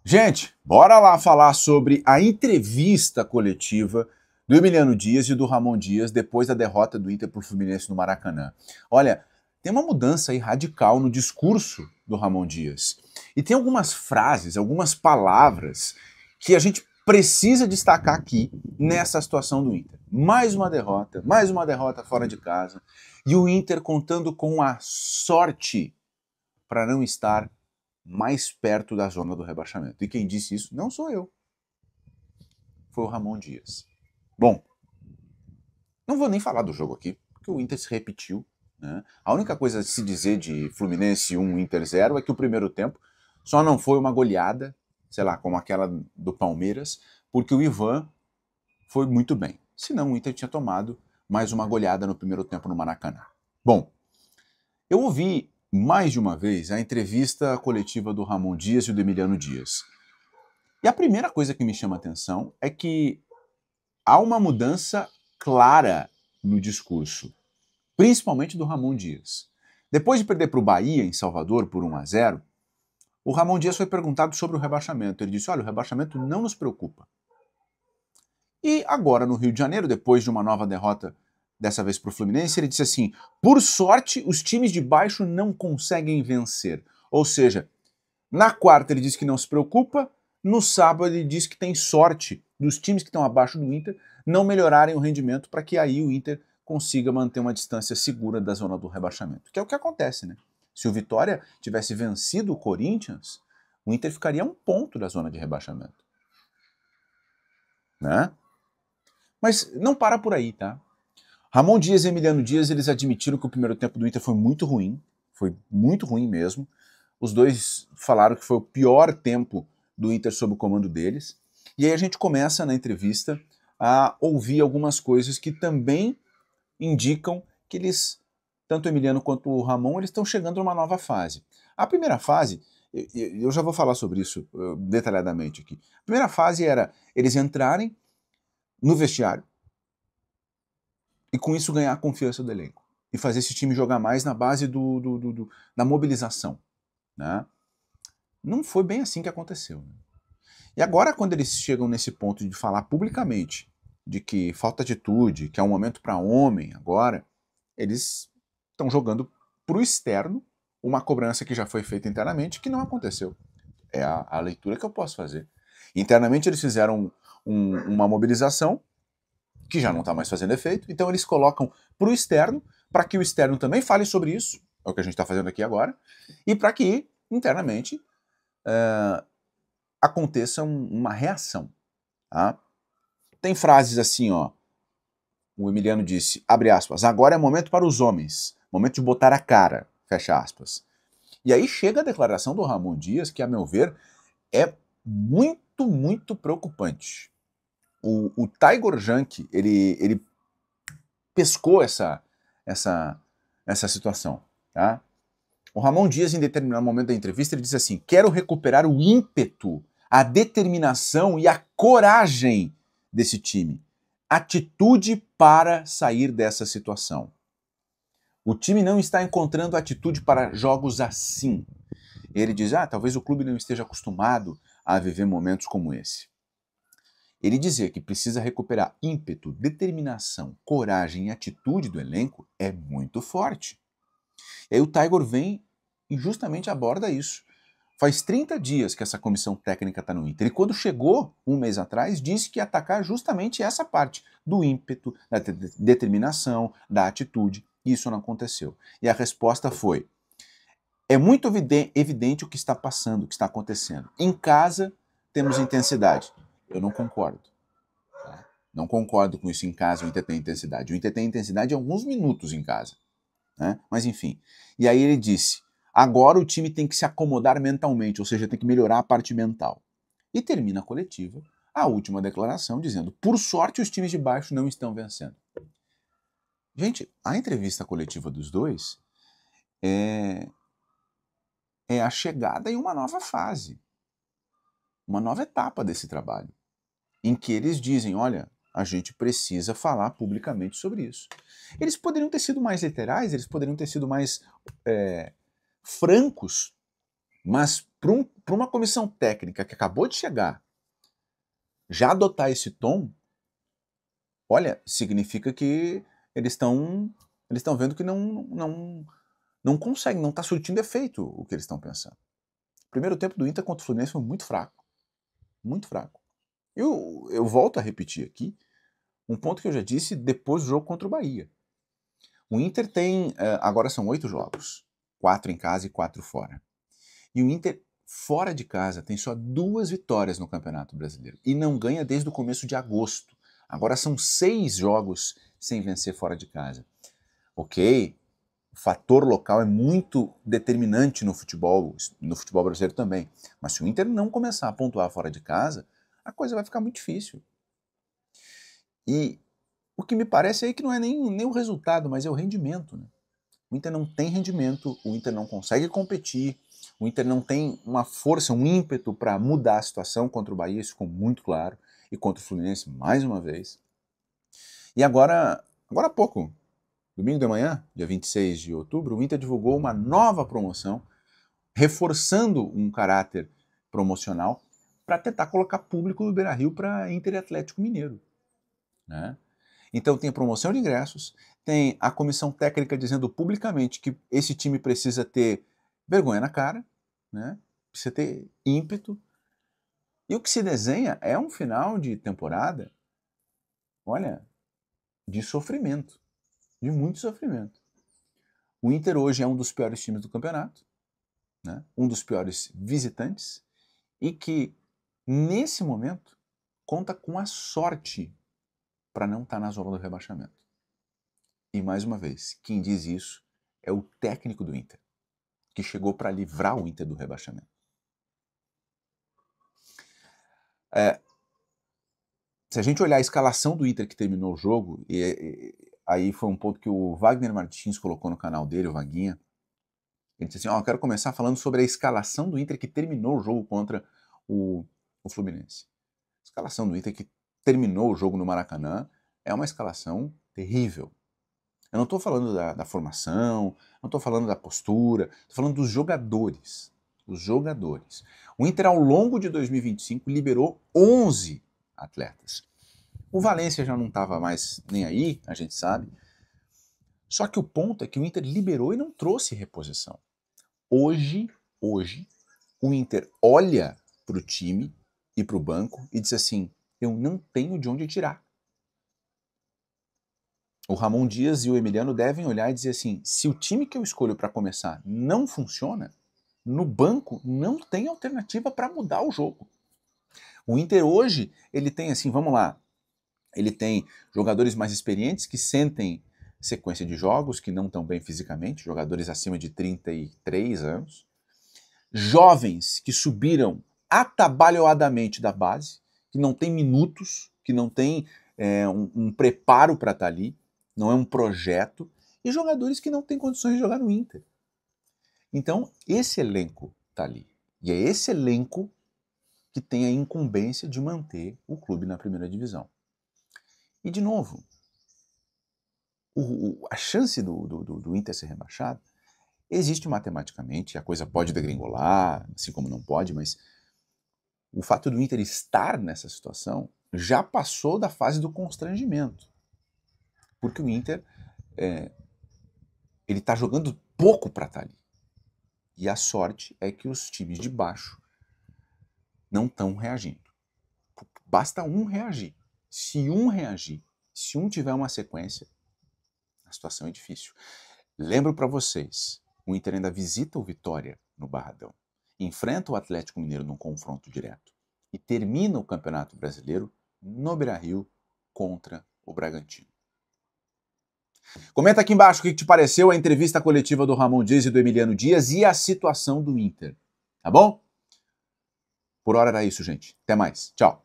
Gente, bora lá falar sobre a entrevista coletiva do Emiliano Dias e do Ramon Dias depois da derrota do Inter para o Fluminense no Maracanã. Olha, tem uma mudança aí radical no discurso do Ramon Dias. E tem algumas frases, algumas palavras que a gente precisa destacar aqui nessa situação do Inter. Mais uma derrota fora de casa. E o Inter contando com a sorte para não estar mais perto da zona do rebaixamento. E quem disse isso não sou eu. Foi o Ramon Dias. Bom, não vou nem falar do jogo aqui, porque o Inter se repetiu. Né? A única coisa a se dizer de Fluminense 1, Inter 0 é que o primeiro tempo só não foi uma goleada, sei lá, como aquela do Palmeiras, porque o Ivan foi muito bem. Senão o Inter tinha tomado mais uma goleada no primeiro tempo no Maracanã. Bom, eu ouvi mais de uma vez a entrevista coletiva do Ramon Dias e do Emiliano Dias. E a primeira coisa que me chama a atenção é que há uma mudança clara no discurso, principalmente do Ramon Dias. Depois de perder para o Bahia, em Salvador, por 1-0, o Ramon Dias foi perguntado sobre o rebaixamento. Ele disse, olha, o rebaixamento não nos preocupa. E agora, no Rio de Janeiro, depois de uma nova derrota, dessa vez para o Fluminense, ele disse assim, por sorte, os times de baixo não conseguem vencer. Ou seja, na quarta ele disse que não se preocupa, no sábado ele disse que tem sorte dos times que estão abaixo do Inter não melhorarem o rendimento para que aí o Inter consiga manter uma distância segura da zona do rebaixamento. Que é o que acontece, né? Se o Vitória tivesse vencido o Corinthians, o Inter ficaria a 1 ponto da zona de rebaixamento. Né? Mas não para por aí, tá? Ramon Dias e Emiliano Dias, eles admitiram que o primeiro tempo do Inter foi muito ruim mesmo. Os dois falaram que foi o pior tempo do Inter sob o comando deles. E aí a gente começa na entrevista a ouvir algumas coisas que também indicam que eles, tanto o Emiliano quanto o Ramon, eles estão chegando numa nova fase. A primeira fase, eu já vou falar sobre isso detalhadamente aqui. A primeira fase era eles entrarem no vestiário, e com isso ganhar a confiança do elenco. E fazer esse time jogar mais na base da mobilização. Né? Não foi bem assim que aconteceu. Né? E agora, quando eles chegam nesse ponto de falar publicamente de que falta atitude, que é um momento para homem agora, eles estão jogando para o externo uma cobrança que já foi feita internamente que não aconteceu. É a leitura que eu posso fazer. Internamente eles fizeram uma mobilização que já não está mais fazendo efeito, então eles colocam para o externo, para que o externo também fale sobre isso, é o que a gente está fazendo aqui agora, e para que, internamente, aconteça uma reação. Tá? Tem frases assim, ó, o Emiliano disse, abre aspas, agora é momento para os homens, momento de botar a cara, fecha aspas. E aí chega a declaração do Ramon Dias, que, a meu ver, é muito preocupante. O Taigor Jank, ele pescou essa situação. Tá? O Ramon Dias, em determinado momento da entrevista, ele diz assim, quero recuperar o ímpeto, a determinação e a coragem desse time. Atitude para sair dessa situação. O time não está encontrando atitude para jogos assim. Ele diz, talvez o clube não esteja acostumado a viver momentos como esse. Ele dizer que precisa recuperar ímpeto, determinação, coragem e atitude do elenco é muito forte. E aí o Taigor vem e justamente aborda isso. Faz 30 dias que essa comissão técnica está no Inter. E quando chegou, um mês atrás, disse que ia atacar justamente essa parte do ímpeto, da determinação, da atitude. Isso não aconteceu. E a resposta foi, é muito evidente o que está passando, o que está acontecendo. Em casa, temos intensidade. Eu não concordo. Tá? Não concordo com isso em casa, o Inter tem intensidade. O Inter tem intensidade em alguns minutos em casa. Né? Mas enfim. E aí ele disse, agora o time tem que se acomodar mentalmente, ou seja, tem que melhorar a parte mental. E termina a coletiva, a última declaração, dizendo, por sorte os times de baixo não estão vencendo. Gente, a entrevista coletiva dos dois é a chegada em uma nova fase, uma nova etapa desse trabalho, em que eles dizem, olha, a gente precisa falar publicamente sobre isso. Eles poderiam ter sido mais literais, eles poderiam ter sido mais francos Mas para uma comissão técnica que acabou de chegar, já adotar esse tom, olha, significa que eles estão vendo que não conseguem, não está surtindo efeito o que eles estão pensando. O primeiro tempo do Inter contra o Fluminense foi muito fraco. Muito fraco. Eu volto a repetir aqui um ponto que eu já disse depois do jogo contra o Bahia. O Inter tem, agora são 8 jogos, 4 em casa e 4 fora. E o Inter, fora de casa, tem só 2 vitórias no Campeonato Brasileiro. E não ganha desde o começo de agosto. Agora são 6 jogos sem vencer fora de casa. Ok, o fator local é muito determinante no futebol brasileiro também. Mas se o Inter não começar a pontuar fora de casa, a coisa vai ficar muito difícil. E o que me parece é que não é nem o resultado, mas é o rendimento. Né? O Inter não tem rendimento, o Inter não consegue competir, o Inter não tem uma força, um ímpeto para mudar a situação contra o Bahia, isso ficou muito claro, e contra o Fluminense mais uma vez. E agora há pouco, domingo de manhã, dia 26 de outubro, o Inter divulgou uma nova promoção, reforçando um caráter promocional para tentar colocar público no Beira-Rio para Inter e Atlético Mineiro. Né? Então tem a promoção de ingressos, tem a comissão técnica dizendo publicamente que esse time precisa ter vergonha na cara, né? Precisa ter ímpeto. E o que se desenha é um final de temporada, olha, de sofrimento, de muito sofrimento. O Inter hoje é um dos piores times do campeonato, né? Um dos piores visitantes, e que, nesse momento, conta com a sorte para não estar na zona do rebaixamento. E, mais uma vez, quem diz isso é o técnico do Inter, que chegou para livrar o Inter do rebaixamento. Se a gente olhar a escalação do Inter que terminou o jogo, aí foi um ponto que o Wagner Martins colocou no canal dele, o Vaguinha. Ele disse assim, eu quero começar falando sobre a escalação do Inter que terminou o jogo contra o Fluminense. A escalação do Inter que terminou o jogo no Maracanã é uma escalação terrível. Eu não estou falando da formação, não estou falando da postura, estou falando dos jogadores. Os jogadores. O Inter, ao longo de 2025, liberou 11 atletas. O Valência já não estava mais nem aí, a gente sabe. Só que o ponto é que o Inter liberou e não trouxe reposição. Hoje, o Inter olha para o time e para o banco e diz assim, eu não tenho de onde tirar. O Ramon Dias e o Emiliano devem olhar e dizer assim, se o time que eu escolho para começar não funciona, no banco não tem alternativa para mudar o jogo. O Inter hoje, ele tem assim, vamos lá, ele tem jogadores mais experientes que sentem sequência de jogos, que não estão bem fisicamente, jogadores acima de 33 anos, jovens que subiram atabalhoadamente da base, que não tem minutos, que não tem um preparo para estar ali, não é um projeto, e jogadores que não têm condições de jogar no Inter. Então, esse elenco está ali. E é esse elenco que tem a incumbência de manter o clube na primeira divisão. E, de novo, a chance do Inter ser rebaixado existe matematicamente, a coisa pode degringolar, assim como não pode, mas o fato do Inter estar nessa situação já passou da fase do constrangimento. Porque o Inter ele está jogando pouco para estar ali. E a sorte é que os times de baixo não estão reagindo. Basta um reagir. Se um reagir, se um tiver uma sequência, a situação é difícil. Lembro para vocês, o Inter ainda visita o Vitória no Barradão, enfrenta o Atlético Mineiro num confronto direto e termina o Campeonato Brasileiro no Beira-Rio contra o Bragantino. Comenta aqui embaixo o que te pareceu a entrevista coletiva do Ramon Dias e do Emiliano Dias e a situação do Inter, tá bom? Por hora era isso, gente. Até mais. Tchau.